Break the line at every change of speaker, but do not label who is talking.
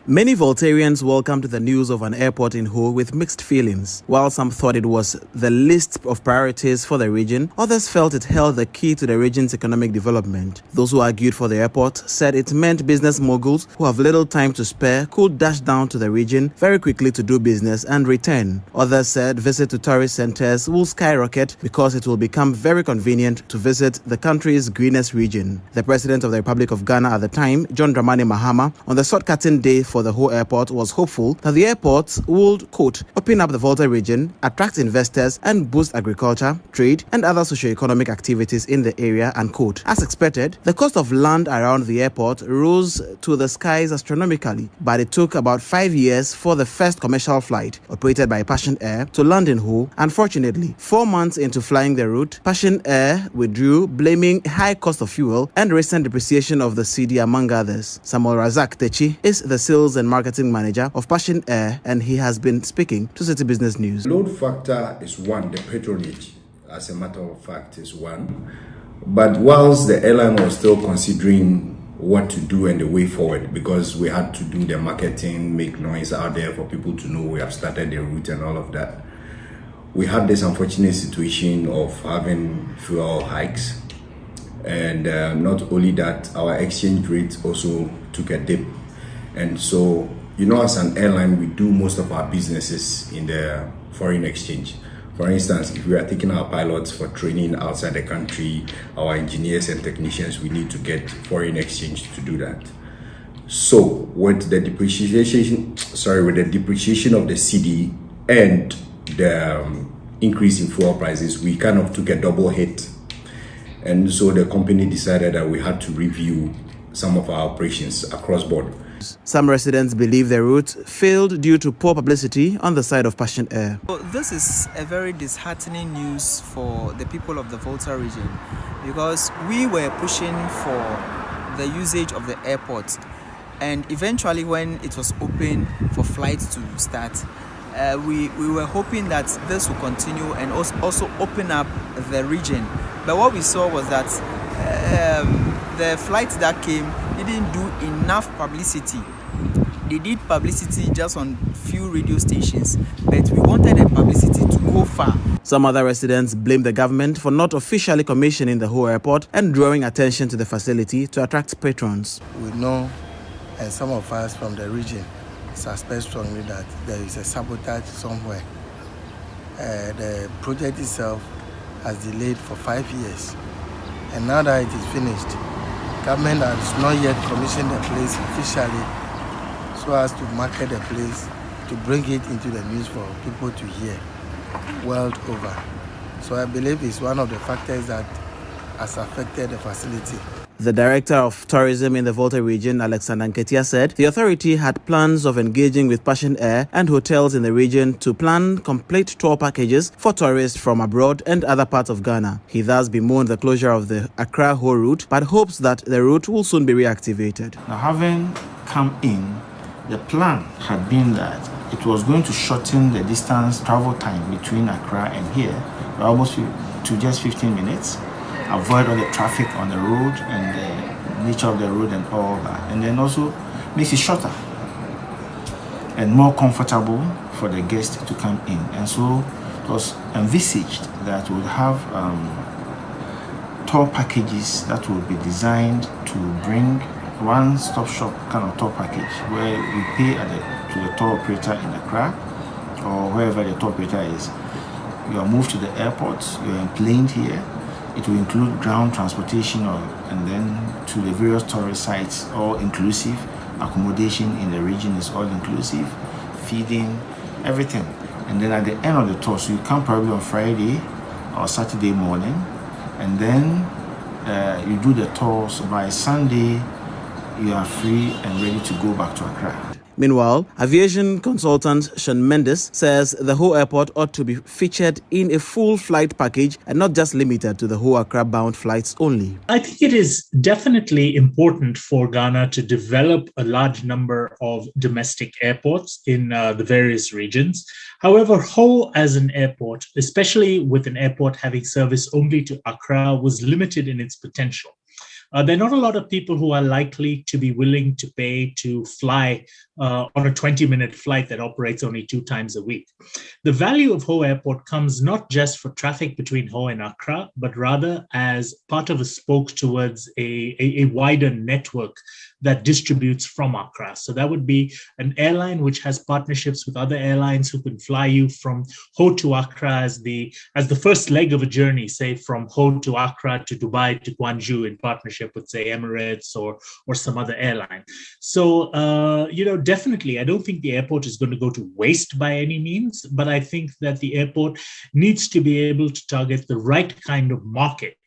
Many Voltarians welcomed the news of an airport in Ho with mixed feelings. While some thought it was the list of priorities for the region, others felt it held the key to the region's economic development. Those who argued for the airport said it meant business moguls who have little time to spare could dash down to the region very quickly to do business and return. Others said visit to tourist centers will skyrocket because it will become very convenient to visit the country's greenest region. The President of the Republic of Ghana at the time, John Dramani Mahama, on the short-cutting day for the Ho airport was hopeful that the airport would, quote, open up the Volta region, attract investors and boost agriculture, trade and other socio-economic activities in the area, unquote. As expected, the cost of land around the airport rose to the skies astronomically, but it took about 5 years for the first commercial flight, operated by Passion Air, to land in Ho. Unfortunately, 4 months into flying the route, Passion Air withdrew, blaming high cost of fuel and recent depreciation of the cedi, among others. Samuel Razak Techi is the sales and marketing manager of Passion Air, and he has been speaking to Citi Business News.
Load factor is one, the patronage, as a matter of fact, is one. But whilst the airline was still considering what to do and the way forward, because we had to do the marketing, make noise out there for people to know we have started the route and all of that, we had this unfortunate situation of having fuel hikes. And not only that, our exchange rate also took a dip. And so, as an airline, we do most of our businesses in the foreign exchange. For instance, if we are taking our pilots for training outside the country, our engineers and technicians, we need to get foreign exchange to do that. So, with the depreciation of the cedi and the increase in fuel prices, we kind of took a double hit. And so the company decided that we had to review some of our operations across board.
Some residents believe the route failed due to poor publicity on the side of Passion Air.
This is a very disheartening news for the people of the Volta region, because we were pushing for the usage of the airport, and eventually when it was open for flights to start, we were hoping that this will continue and also open up the region. But what we saw was that the flights that came didn't do enough publicity. They did publicity just on few radio stations, but we wanted the publicity to go far.
Some other residents blame the government for not officially commissioning the Ho airport and drawing attention to the facility to attract patrons.
We know, and some of us from the region suspect strongly that there is a sabotage somewhere. The project itself has delayed for 5 years, and now that it is finished, government has not yet commissioned the place officially so as to market the place, to bring it into the news for people to hear world over. So I believe it's one of the factors that has affected the facility.
The director of tourism in the Volta region, Alexander Nketia, said the authority had plans of engaging with Passion Air and hotels in the region to plan complete tour packages for tourists from abroad and other parts of Ghana. He thus bemoaned the closure of the Accra-Ho route, but hopes that the route will soon be reactivated.
Now, having come in, the plan had been that it was going to shorten the distance travel time between Accra and here, almost to just 15 minutes. Avoid all the traffic on the road and the nature of the road and all that, and then also makes it shorter and more comfortable for the guests to come in. And so it was envisaged that we would have tour packages that would be designed to bring one-stop shop kind of tour package where we pay to the tour operator in Accra or wherever the tour operator is. You are moved to the airport, you are enplaned here. It will include ground transportation and then to the various tourist sites, all inclusive. Accommodation in the region is all inclusive, feeding, everything. And then at the end of the tour, so you come probably on Friday or Saturday morning, and then you do the tour. So by Sunday, you are free and ready to go back to Accra.
Meanwhile, aviation consultant Sean Mendes says the Ho airport ought to be featured in a full flight package and not just limited to the Ho Accra bound flights only.
I think it is definitely important for Ghana to develop a large number of domestic airports in the various regions. However, Ho as an airport, especially with an airport having service only to Accra, was limited in its potential. There are not a lot of people who are likely to be willing to pay to fly on a 20-minute flight that operates only 2 times a week. The value of Ho Airport comes not just for traffic between Ho and Accra, but rather as part of a spoke towards a wider network that distributes from Accra. So that would be an airline which has partnerships with other airlines who can fly you from Ho to Accra as the first leg of a journey, say from Ho to Accra to Dubai to Gwangju in partnership with, say, Emirates or some other airline. So, definitely, I don't think the airport is going to go to waste by any means, but I think that the airport needs to be able to target the right kind of market